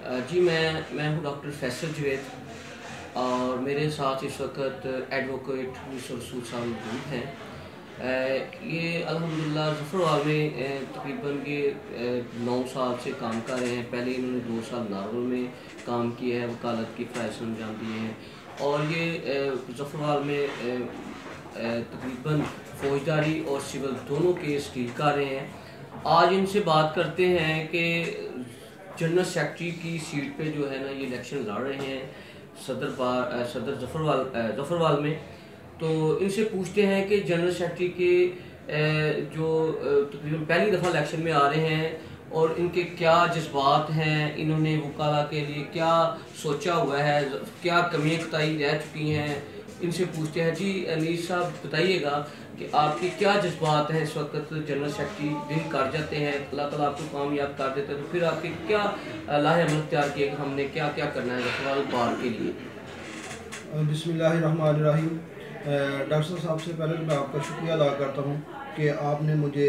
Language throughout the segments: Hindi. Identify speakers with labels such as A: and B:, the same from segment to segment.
A: जी मैं हूँ डॉक्टर फैसल जुवैद और मेरे साथ इस वक्त एडवोकेट मिस्टर सूद साहब मौजूद हैं। ये अल्हम्दुलिल्लाह ज़फ़रवाल में तकरीबन ये 9 साल से काम कर रहे हैं। पहले इन्होंने 2 साल नारोल में काम किया है, वकालत की फ़राइज़ अंजाम दिए हैं और ये ज़फ़रवाल में तकरीबन फ़ौजदारी और सिविल दोनों केस डील कर रहे हैं। आज इनसे बात करते हैं कि जनरल सेक्रेटरी की सीट पे जो है ना ये इलेक्शन लड़ रहे हैं सदर ज़फ़रवाल में। तो इनसे पूछते हैं कि जनरल सेक्रेटरी के जो तकरीबन पहली दफ़ा इलेक्शन में आ रहे हैं और इनके क्या जज्बात हैं, इन्होंने वकाला के लिए क्या सोचा हुआ है, क्या कमियाँ कोताही रह चुकी हैं। इनसे पूछते हैं। जी अनीस साहब बताइएगा कि आपके क्या जज्बात हैं इस वक्त। जनरल सेक्रेटरी दिन कर जाते हैं, अल्लाह ताला आपको कामयाब कर देते हैं, तो फिर आपके क्या लाहे अमल तैयार किए कि हमने क्या क्या करना है ज़फ़रवाल बार के लिए।
B: बिस्मिल्लाहिर्रहमानिर्रहीम। डॉक्टर साहब से पहले मैं आपका शुक्रिया अदा करता हूँ कि आपने मुझे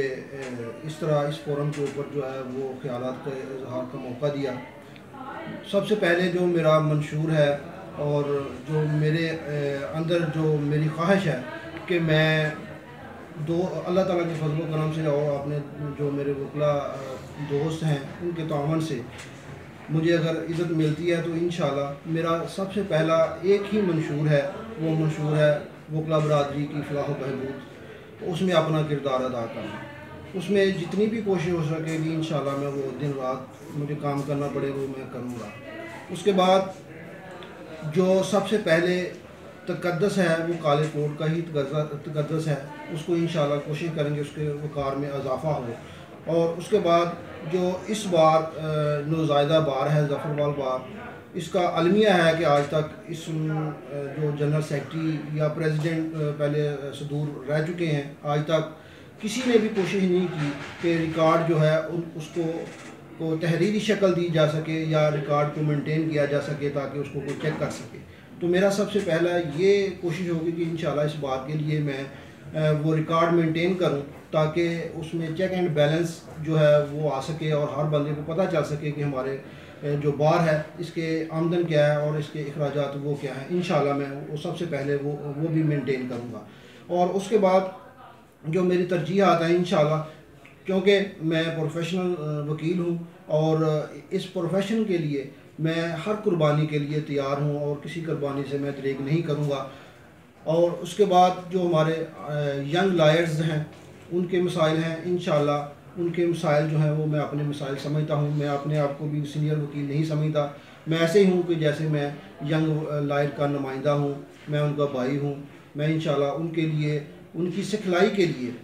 B: इस तरह इस फोरम के ऊपर जो है वो ख्यालात का इजहार का मौका दिया। सबसे पहले जो मेरा मंशूर है और जो मेरे अंदर जो मेरी ख्वाहिश है कि मैं अल्लाह ताला के फजल व करम से और आपने जो मेरे वकला दोस्त हैं उनके तावन से मुझे अगर इज़्ज़त मिलती है तो इंशाल्लाह मेरा सबसे पहला एक ही मंशूर है, वो मंशूर है वकला बरादरी की फ़लाह व बहबूद, उसमें अपना किरदार अदा करना। उसमें जितनी भी कोशिश हो सकेगी इंशाल्लाह मैं वो दिन रात मुझे काम करना पड़े वो मैं करूँगा। उसके बाद जो सबसे पहले तकद्दस है वो काले कोट का ही तकद्दस है, उसको इंशाल्लाह कोशिश करेंगे उसके वक़ार में इजाफ़ा हो। और उसके बाद जो इस बार नौज़ायदा बार है ज़फ़रवाल बार, इसका अलमिया है कि आज तक इस जो जनरल सेक्रेटरी या प्रेसिडेंट पहले सदूर रह चुके हैं, आज तक किसी ने भी कोशिश नहीं की कि रिकॉर्ड जो है उसको को तहरीरी शक्ल दी जा सके या रिकॉर्ड को मेंटेन किया जा सके ताकि उसको कोई चेक कर सके। तो मेरा सबसे पहला ये कोशिश होगी कि इंशाल्लाह इस बात के लिए मैं वो रिकॉर्ड मेंटेन करूं ताकि उसमें चेक एंड बैलेंस जो है वो आ सके और हर बंदे को पता चल सके कि हमारे जो बार है इसके आमदन क्या है और इसके अखराजात वो क्या है। इंशाल्लाह मैं वो सबसे पहले वो भी मेंटेन करूँगा। और उसके बाद जो मेरी तरजीहात हैं इंशाल्लाह, क्योंकि मैं प्रोफेशनल वकील हूँ और इस प्रोफेशन के लिए मैं हर कुर्बानी के लिए तैयार हूँ और किसी कुर्बानी से मैं दरेग नहीं करूँगा। और उसके बाद जो हमारे यंग लॉयर्स हैं उनके मसाइल हैं, इंशाल्लाह उनके मसाइल जो हैं वो मैं अपने मसाइल समझता हूँ। मैं अपने आप को भी सीनियर वकील नहीं समझता, मैं ऐसे ही हूँ कि जैसे मैं यंग लॉयर का नुमाइंदा हूँ, मैं उनका भाई हूँ। मैं इंशाल्लाह उनके लिए उनकी सिखलाई के लिए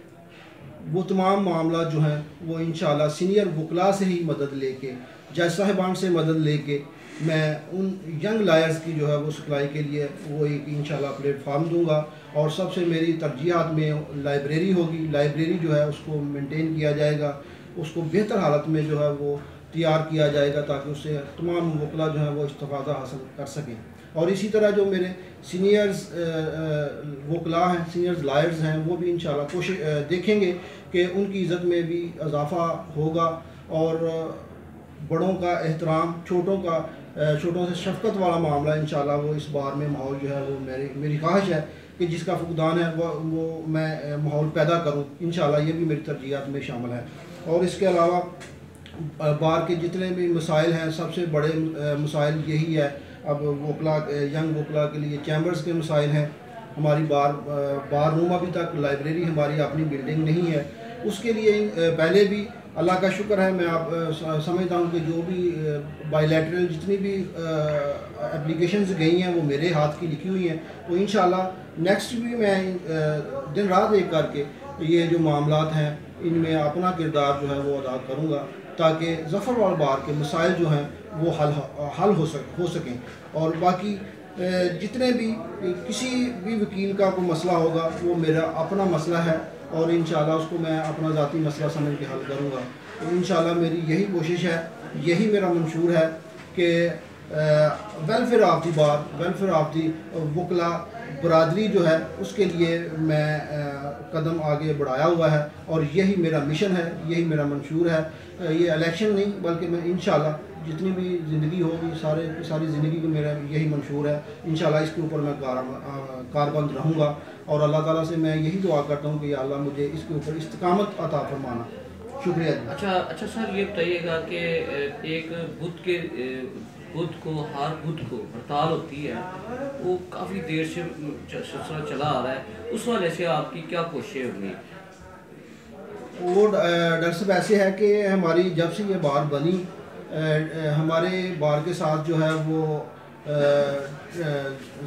B: वो तमाम मामला जो हैं वो इंशाल्लाह सीनियर वकला से ही मदद लेके, जज साहिबान से मदद लेके मैं उन यंग लायर्स की जो है वो सिखलाई के लिए वो एक इंशाल्लाह प्लेटफार्म दूंगा। और सबसे मेरी तरजीहात में लाइब्रेरी होगी, लाइब्रेरी जो है उसको मेंटेन किया जाएगा, उसको बेहतर हालत में जो है वो तैयार किया जाएगा ताकि उससे तमाम वकला जो है वो इस्तिफ़ादा हासिल कर सकें। और इसी तरह जो मेरे सीनियर्स वकला हैं, सीनियर्स लायर्स हैं, वो भी इंशाल्लाह कोशिश देखेंगे कि उनकी इज़्ज़त में भी इजाफ़ा होगा और बड़ों का एहतराम, छोटों से शफ़क़त वाला मामला इंशाल्लाह वो इस बार में माहौल जो है वो मेरी ख्वाहिश है कि जिसका फुकदान है वो मैं माहौल पैदा करूँ। इंशाल्लाह ये भी मेरी तरजीहात में शामिल है। और इसके अलावा बार के जितने भी मसाइल हैं सबसे बड़े मसाइल यही है। अब वकला यंग वकला के लिए चैम्बर्स के मसाइल हैं, हमारी बार रूम अभी तक लाइब्रेरी हमारी अपनी बिल्डिंग नहीं है, उसके लिए पहले भी अल्लाह का शुक्र है मैं आप समझता हूँ कि जो भी बायलैटरल जितनी भी एप्लीकेशंस गई हैं वो मेरे हाथ की लिखी हुई हैं। तो इंशाल्लाह नेक्स्ट भी मैं दिन रात एक करके ये जो मामलात हैं इनमें अपना किरदार जो है वो अदा करूँगा ताकि ज़फ़रवाल बार के मसाइल जो हैं वो हल हो सकें। और बाकी जितने भी किसी भी वकील का कोई मसला होगा वो मेरा अपना मसला है और इंशाल्लाह उसको मैं अपना ज़ाती मसला समझ के हल करूँगा। तो इंशाल्लाह मेरी यही कोशिश है, यही मेरा मंशूर है कि welfare of the bar, welfare of the वकला बरादरी जो है उसके लिए मैं कदम आगे बढ़ाया हुआ है और यही मेरा मिशन है, यही मेरा मंशूर है। ये इलेक्शन नहीं बल्कि मैं इंशाल्लाह जितनी भी ज़िंदगी होगी सारी ज़िंदगी को मेरा यही मंशूर है। इंशाल्लाह इसके ऊपर मैं कारबंद रहूँगा और अल्लाह ताला से मैं यही दुआ करता हूँ कि या अल्लाह मुझे इसके ऊपर इस्तिकामत अता फरमाना। शुक्रिया जी।
A: अच्छा सर, ये बताइएगा कि एक बुध को हर बुध को हड़ताल होती है, वो काफ़ी देर से सिलसिला चला आ रहा है, उस वाले से आपकी क्या कोशिशें होंगी?
B: वो डर साहब ऐसे है कि हमारी जब से ये बार बनी हमारे बार के साथ जो है वो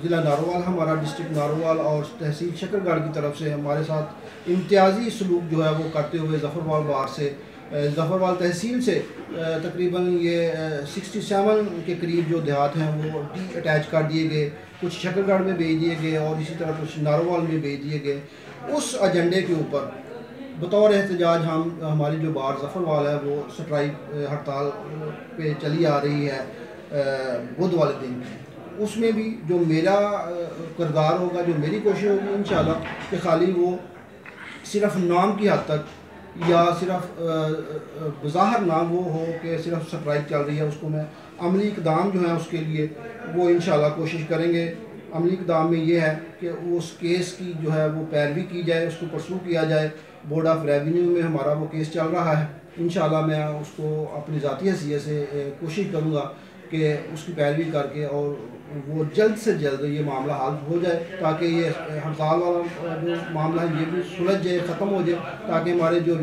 B: ज़िला नारोवाल, हमारा डिस्ट्रिक्ट नारोवाल और तहसील शकरगढ़ की तरफ से हमारे साथ इम्तियाज़ी सलूक जो है वो करते हुए ज़फ़रवाल बार से ज़फ़रवाल तहसील से तकरीबन ये 67 के करीब जो देहात हैं वो अटैच कर दिए गए, कुछ शकरगढ़ में भेज दिए गए और इसी तरह कुछ नारोवाल में भेज दिए गए। उस एजेंडे के ऊपर बतौर एहतजाज हमारी जो बार ज़फ़रवाल है वो स्ट्राइक हड़ताल पे चली आ रही है बुध वाले दिन। उसमें भी जो मेरा किरदार होगा, जो मेरी कोशिश होगी इंशाल्लाह कि खाली वो सिर्फ नाम की हद तक या सिर्फ बज़ाहिर नाम वो हो कि सिर्फ स्ट्राइक चल रही है, उसको मैं अमली इक़दाम जो है उसके लिए वो इंशाल्लाह कोशिश करेंगे। अमली इक़दाम में ये है कि उस केस की जो है वो पैरवी की जाए, उसको परसू किया जाए। बोर्ड ऑफ रेवेन्यू में हमारा वो केस चल रहा है, इंशाल्लाह मैं उसको अपनी ज़ाती हैसियत से कोशिश करूँगा कि उसकी पैरवी करके और वो जल्द से जल्द ये मामला हल हो जाए, ताकि ये हड़ताल वाला जो मामला है ये भी सुलझ जाए, ख़त्म हो जाए, ताकि हमारे जो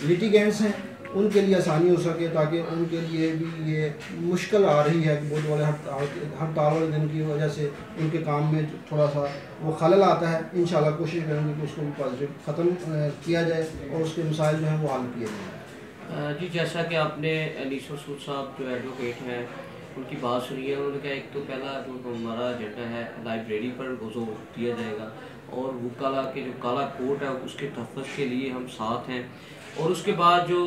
B: लिटिगेंट्स हैं उनके लिए आसानी हो सके, ताकि उनके लिए भी ये मुश्किल आ रही है कि बहुत वाले हड़ताल वाले दिन की वजह से उनके काम में थोड़ा सा वो खलल आता है। इंशाल्लाह कोशिश करेंगे कि उसको भी पॉजिटिव ख़त्म किया जाए और उसके मसाइल जो हैं वो हल किए जाए।
A: जी, जैसा कि आपने अनीस मसूद साहब जो एडवोकेट हैं उनकी बात सुनी है, उन्होंने कहा एक तो पहला जो हमारा एजेंडा है लाइब्रेरी पर जोर दिया जाएगा और वकाला के जो काला कोट है उसके तहफ़्फ़ुज़ के लिए हम साथ हैं, और उसके बाद जो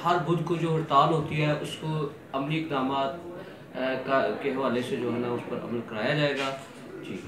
A: हर बुध को जो हड़ताल होती है उसको अमली इक़दामात के हवाले से जो है ना उस पर अमल कराया जाएगा। जी।